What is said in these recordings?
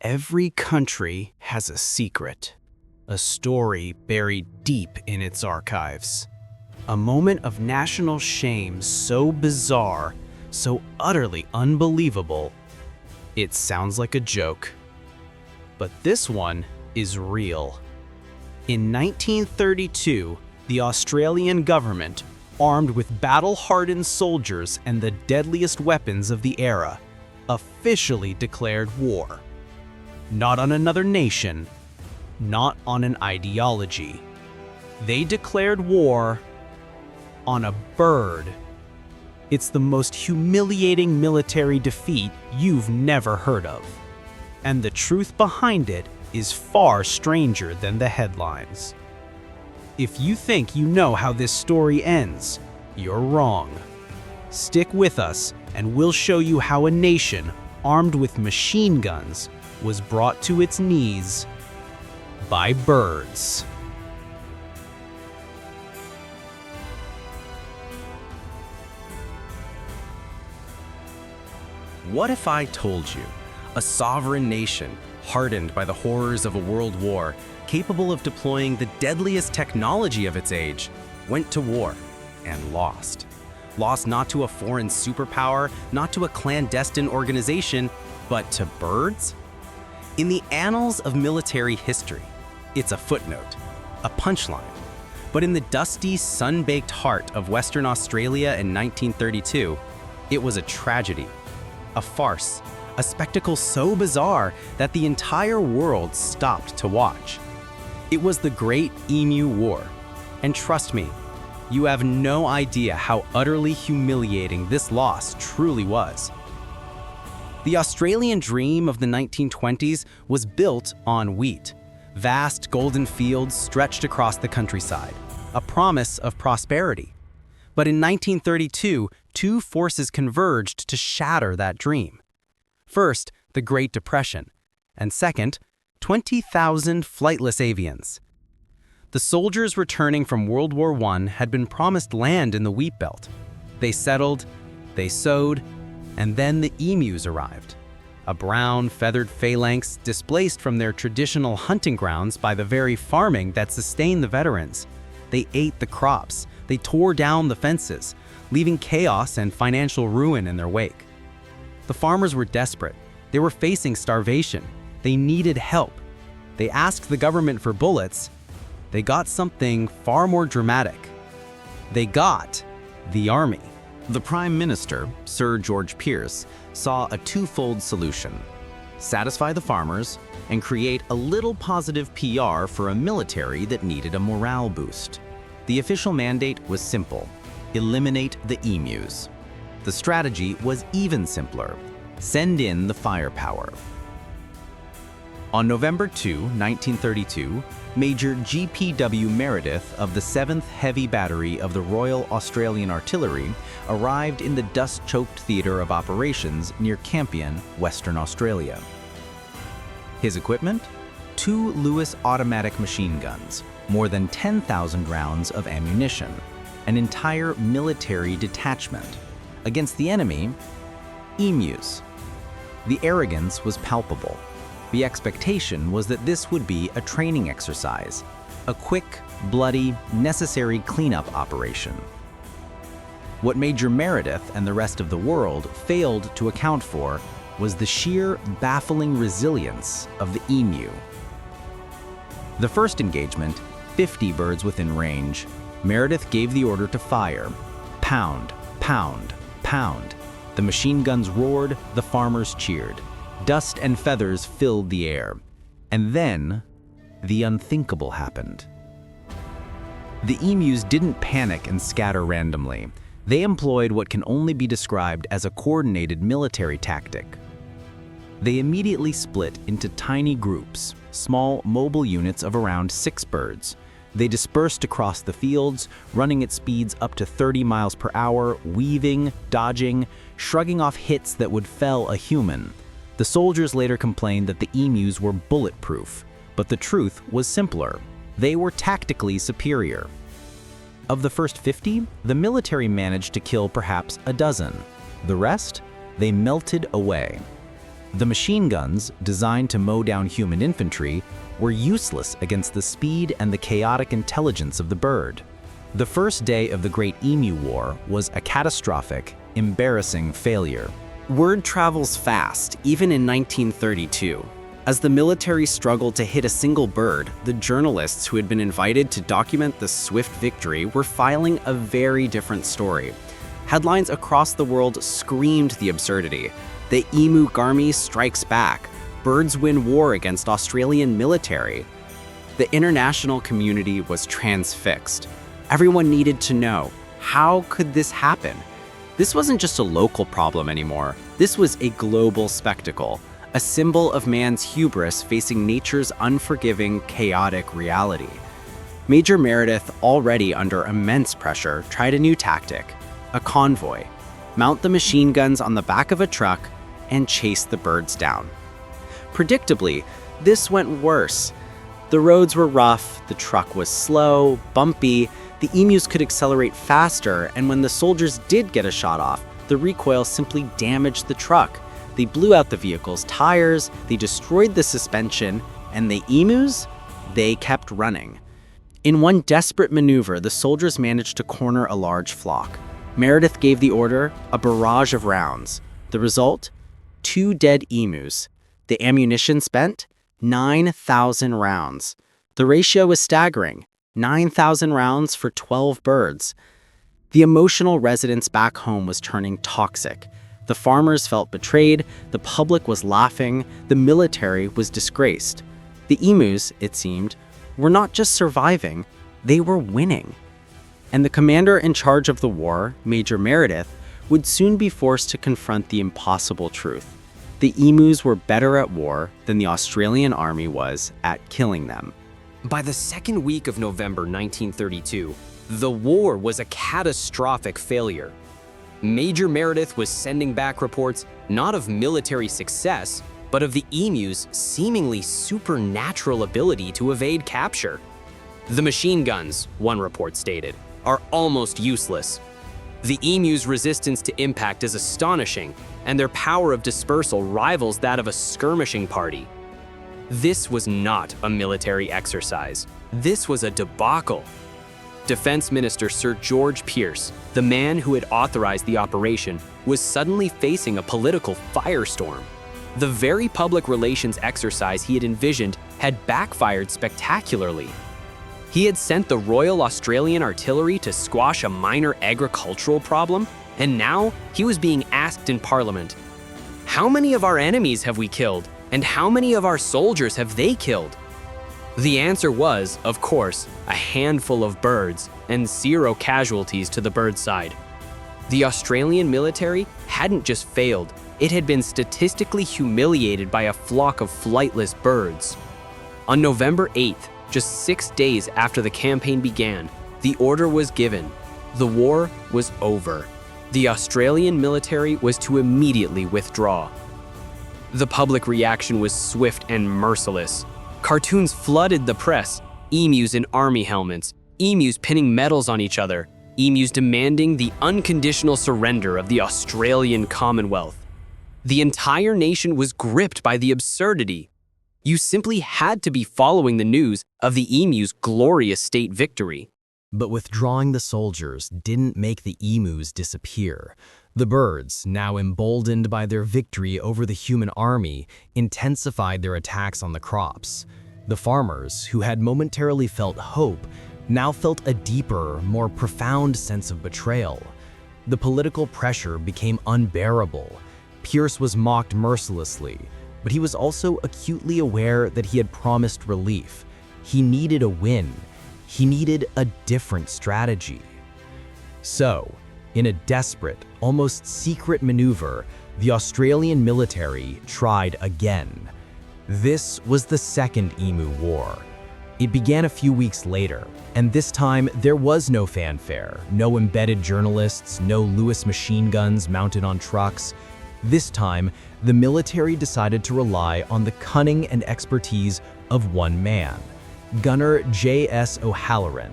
Every country has a secret, a story buried deep in its archives. A moment of national shame so bizarre, so utterly unbelievable, it sounds like a joke. But this one is real. In 1932, the Australian government, armed with battle-hardened soldiers and the deadliest weapons of the era, officially declared war. Not on another nation, not on an ideology. They declared war on a bird. It's the most humiliating military defeat you've never heard of. And the truth behind it is far stranger than the headlines. If you think you know how this story ends, you're wrong. Stick with us and we'll show you how a nation armed with machine guns was brought to its knees by birds. What if I told you a sovereign nation, hardened by the horrors of a world war, capable of deploying the deadliest technology of its age, went to war and lost? Lost not to a foreign superpower, not to a clandestine organization, but to birds? In the annals of military history, it's a footnote, a punchline. But in the dusty, sun-baked heart of Western Australia in 1932, it was a tragedy, a farce, a spectacle so bizarre that the entire world stopped to watch. It was the Great Emu War, and trust me, you have no idea how utterly humiliating this loss truly was. The Australian dream of the 1920s was built on wheat. Vast golden fields stretched across the countryside, a promise of prosperity. But in 1932, two forces converged to shatter that dream. First, the Great Depression, and second, 20,000 flightless avians. The soldiers returning from World War I had been promised land in the wheat belt. They settled, they sowed, and then the emus arrived. A brown, feathered phalanx displaced from their traditional hunting grounds by the very farming that sustained the veterans. They ate the crops, they tore down the fences, leaving chaos and financial ruin in their wake. The farmers were desperate. They were facing starvation. They needed help. They asked the government for bullets. They got something far more dramatic. They got the army. The Prime Minister, Sir George Pearce, saw a twofold solution: satisfy the farmers and create a little positive PR for a military that needed a morale boost. The official mandate was simple: eliminate the emus. The strategy was even simpler: send in the firepower. On November 2, 1932, Major G.P.W. Meredith of the 7th Heavy Battery of the Royal Australian Artillery arrived in the dust-choked theatre of operations near Campion, Western Australia. His equipment? 2 Lewis automatic machine guns, more than 10,000 rounds of ammunition, an entire military detachment. Against the enemy, emus. The arrogance was palpable. The expectation was that this would be a training exercise, a quick, bloody, necessary cleanup operation. What Major Meredith and the rest of the world failed to account for was the sheer, baffling resilience of the emu. The first engagement, 50 birds within range, Meredith gave the order to fire. Pound, pound, pound. The machine guns roared, the farmers cheered. Dust and feathers filled the air. And then, the unthinkable happened. The emus didn't panic and scatter randomly. They employed what can only be described as a coordinated military tactic. They immediately split into tiny groups, small mobile units of around 6 birds. They dispersed across the fields, running at speeds up to 30 miles per hour, weaving, dodging, shrugging off hits that would fell a human. The soldiers later complained that the emus were bulletproof, but the truth was simpler. They were tactically superior. Of the first 50, the military managed to kill perhaps a dozen. The rest, they melted away. The machine guns, designed to mow down human infantry, were useless against the speed and the chaotic intelligence of the bird. The first day of the Great Emu War was a catastrophic, embarrassing failure. Word travels fast, even in 1932. As the military struggled to hit a single bird, the journalists who had been invited to document the swift victory were filing a very different story. Headlines across the world screamed the absurdity. The emu army strikes back. Birds win war against Australian military. The international community was transfixed. Everyone needed to know, how could this happen? This wasn't just a local problem anymore. This was a global spectacle, a symbol of man's hubris facing nature's unforgiving, chaotic reality. Major Meredith, already under immense pressure, tried a new tactic, a convoy. Mount the machine guns on the back of a truck and chase the birds down. Predictably, this went worse. The roads were rough, the truck was slow, bumpy, the emus could accelerate faster, and when the soldiers did get a shot off, the recoil simply damaged the truck. They blew out the vehicle's tires, they destroyed the suspension, and the emus? They kept running. In one desperate maneuver, the soldiers managed to corner a large flock. Meredith gave the order, a barrage of rounds. The result? 2 dead emus. The ammunition spent? 9,000 rounds. The ratio was staggering, 9,000 rounds for 12 birds. The emotional resonance back home was turning toxic. The farmers felt betrayed, the public was laughing, the military was disgraced. The emus, it seemed, were not just surviving, they were winning. And the commander in charge of the war, Major Meredith, would soon be forced to confront the impossible truth. The emus were better at war than the Australian army was at killing them. By the second week of November 1932, the war was a catastrophic failure. Major Meredith was sending back reports not of military success, but of the emus' seemingly supernatural ability to evade capture. The machine guns, one report stated, are almost useless. The emus' resistance to impact is astonishing, and their power of dispersal rivals that of a skirmishing party. This was not a military exercise. This was a debacle. Defense Minister Sir George Pearce, the man who had authorized the operation, was suddenly facing a political firestorm. The very public relations exercise he had envisioned had backfired spectacularly. He had sent the Royal Australian Artillery to squash a minor agricultural problem, and now he was being asked in Parliament, "How many of our enemies have we killed, and how many of our soldiers have they killed?" The answer was, of course, a handful of birds and 0 casualties to the bird side. The Australian military hadn't just failed, it had been statistically humiliated by a flock of flightless birds. On November 8th, just 6 days after the campaign began, the order was given. The war was over. The Australian military was to immediately withdraw. The public reaction was swift and merciless. Cartoons flooded the press, emus in army helmets, emus pinning medals on each other, emus demanding the unconditional surrender of the Australian Commonwealth. The entire nation was gripped by the absurdity. You simply had to be following the news of the emu's glorious state victory. But withdrawing the soldiers didn't make the emus disappear. The birds, now emboldened by their victory over the human army, intensified their attacks on the crops. The farmers, who had momentarily felt hope, now felt a deeper, more profound sense of betrayal. The political pressure became unbearable. Pearce was mocked mercilessly, but he was also acutely aware that he had promised relief. He needed a win. He needed a different strategy. So, in a desperate, almost secret maneuver, the Australian military tried again. This was the Second Emu War. It began a few weeks later, and this time there was no fanfare, no embedded journalists, no Lewis machine guns mounted on trucks. This time, the military decided to rely on the cunning and expertise of one man, Gunner J.S. O'Halloran.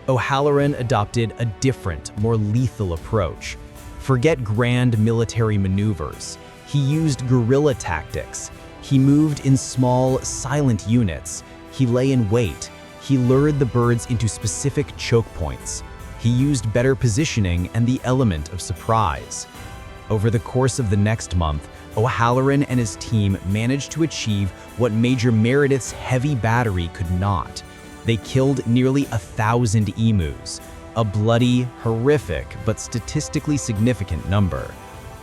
O'Halloran adopted a different, more lethal approach. Forget grand military maneuvers. He used guerrilla tactics. He moved in small, silent units. He lay in wait. He lured the birds into specific choke points. He used better positioning and the element of surprise. Over the course of the next month, O'Halloran and his team managed to achieve what Major Meredith's heavy battery could not. They killed nearly 1,000 emus, a bloody, horrific, but statistically significant number.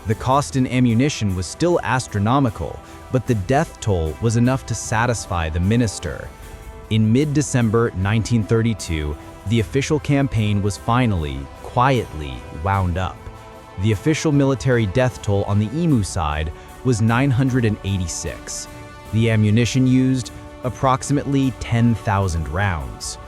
The cost in ammunition was still astronomical, but the death toll was enough to satisfy the minister. In mid-December 1932, the official campaign was finally, quietly, wound up. The official military death toll on the emu side was 986. The ammunition used, approximately 10,000 rounds.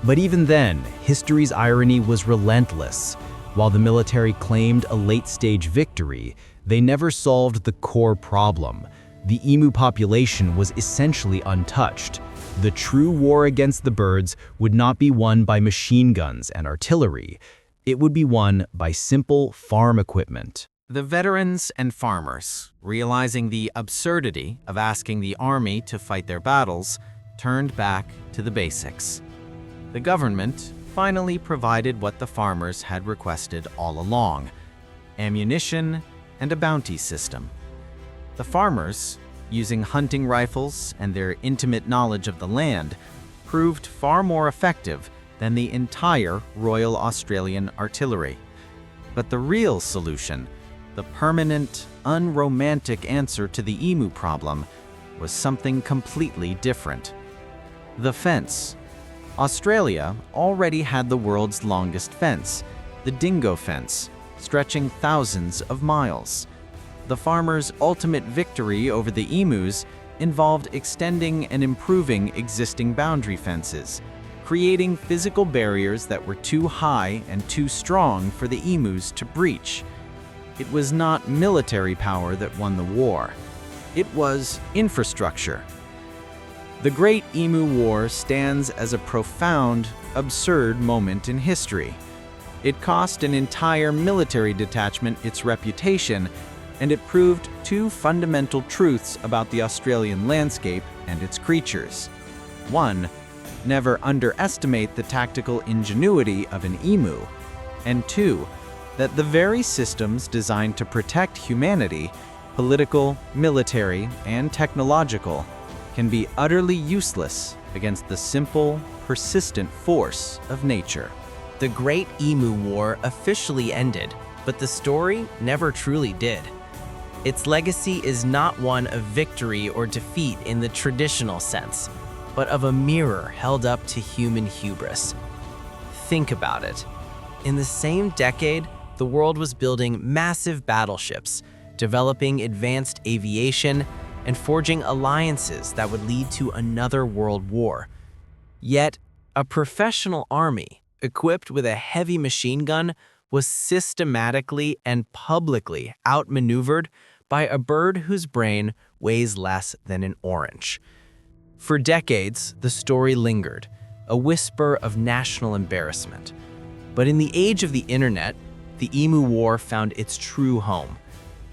But even then, history's irony was relentless. While the military claimed a late-stage victory, they never solved the core problem. The emu population was essentially untouched. The true war against the birds would not be won by machine guns and artillery. It would be won by simple farm equipment. The veterans and farmers, realizing the absurdity of asking the army to fight their battles, turned back to the basics. The government finally provided what the farmers had requested all along: ammunition and a bounty system. The farmers, using hunting rifles and their intimate knowledge of the land, proved far more effective than the entire Royal Australian Artillery. But the real solution, the permanent, unromantic answer to the emu problem, was something completely different. The fence. Australia already had the world's longest fence, the dingo fence, stretching thousands of miles. The farmers' ultimate victory over the emus involved extending and improving existing boundary fences, creating physical barriers that were too high and too strong for the emus to breach. It was not military power that won the war. It was infrastructure. The Great Emu War stands as a profound, absurd moment in history. It cost an entire military detachment its reputation, and it proved two fundamental truths about the Australian landscape and its creatures. One, never underestimate the tactical ingenuity of an emu. And two, that the very systems designed to protect humanity, political, military, and technological, can be utterly useless against the simple, persistent force of nature. The Great Emu War officially ended, but the story never truly did. Its legacy is not one of victory or defeat in the traditional sense, but of a mirror held up to human hubris. Think about it. In the same decade, the world was building massive battleships, developing advanced aviation, and forging alliances that would lead to another world war. Yet, a professional army, equipped with a heavy machine gun, was systematically and publicly outmaneuvered by a bird whose brain weighs less than an orange. For decades, the story lingered, a whisper of national embarrassment. But in the age of the internet, the Emu War found its true home.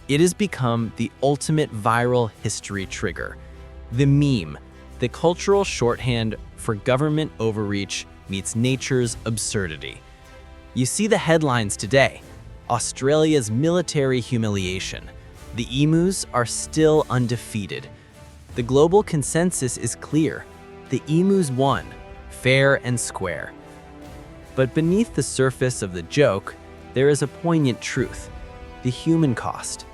It has become the ultimate viral history trigger, the meme, the cultural shorthand for government overreach meets nature's absurdity. You see the headlines today: Australia's military humiliation. The emus are still undefeated. The global consensus is clear. The emus won, fair and square. But beneath the surface of the joke, there is a poignant truth: the human cost.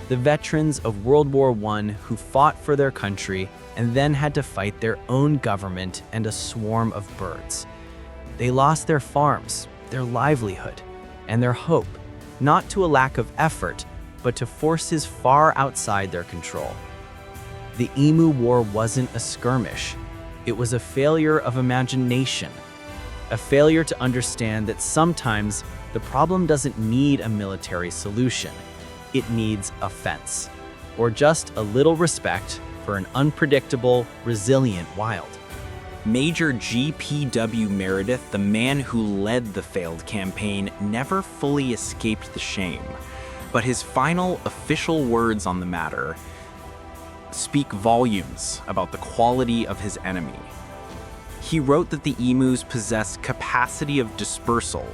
The veterans of World War I who fought for their country and then had to fight their own government and a swarm of birds. They lost their farms, their livelihood, and their hope, not to a lack of effort, but to forces far outside their control. The Emu War wasn't a skirmish. It was a failure of imagination, a failure to understand that sometimes the problem doesn't need a military solution. It needs a fence, or just a little respect for an unpredictable, resilient wild. Major G.P.W. Meredith, the man who led the failed campaign, never fully escaped the shame. But his final official words on the matter speak volumes about the quality of his enemy. He wrote that the emus possess capacity of dispersal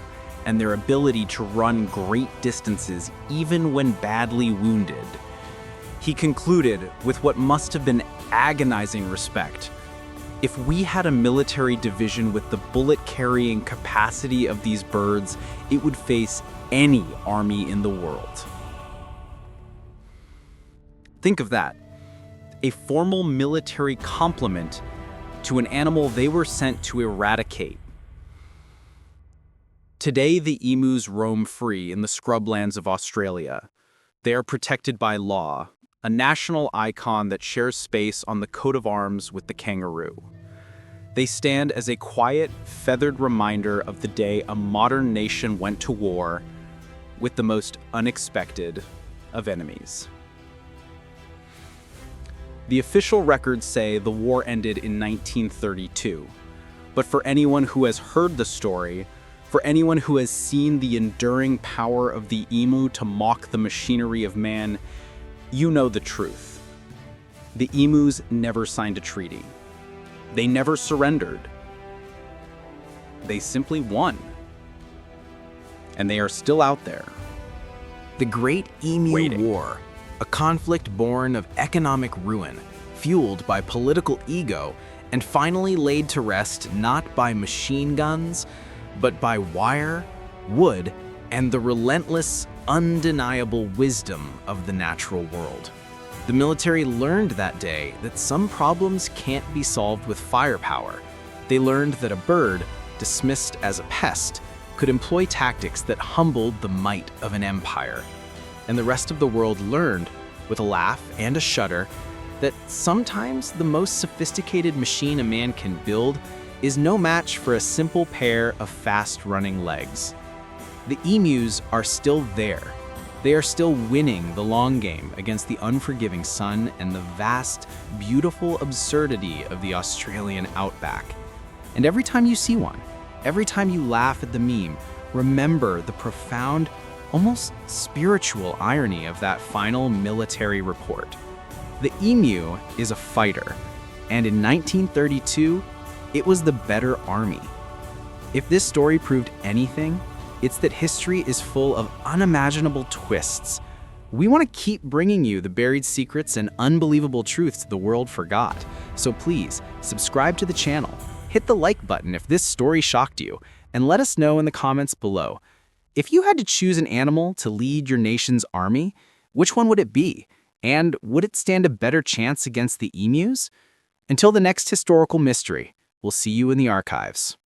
and their ability to run great distances even when badly wounded. He concluded with what must have been agonizing respect. If we had a military division with the bullet-carrying capacity of these birds, it would face any army in the world. Think of that. A formal military complement to an animal they were sent to eradicate. Today, the emus roam free in the scrublands of Australia. They are protected by law, a national icon that shares space on the coat of arms with the kangaroo. They stand as a quiet, feathered reminder of the day a modern nation went to war with the most unexpected of enemies. The official records say the war ended in 1932, but for anyone who has heard the story, for anyone who has seen the enduring power of the emu to mock the machinery of man, you know the truth. The emus never signed a treaty. They never surrendered. They simply won. And they are still out there. The Great Emu Waiting. War, a conflict born of economic ruin, fueled by political ego, and finally laid to rest not by machine guns, but by wire, wood, and the relentless, undeniable wisdom of the natural world. The military learned that day that some problems can't be solved with firepower. They learned that a bird, dismissed as a pest, could employ tactics that humbled the might of an empire. And the rest of the world learned, with a laugh and a shudder, that sometimes the most sophisticated machine a man can build is no match for a simple pair of fast-running legs. The emus are still there. They are still winning the long game against the unforgiving sun and the vast, beautiful absurdity of the Australian outback. And every time you see one, every time you laugh at the meme, remember the profound, almost spiritual irony of that final military report. The emu is a fighter, and in 1932, it was the better army. If this story proved anything, it's that history is full of unimaginable twists. We want to keep bringing you the buried secrets and unbelievable truths the world forgot. So please, subscribe to the channel, hit the like button if this story shocked you, and let us know in the comments below. If you had to choose an animal to lead your nation's army, which one would it be? And would it stand a better chance against the emus? Until the next historical mystery, we'll see you in the archives.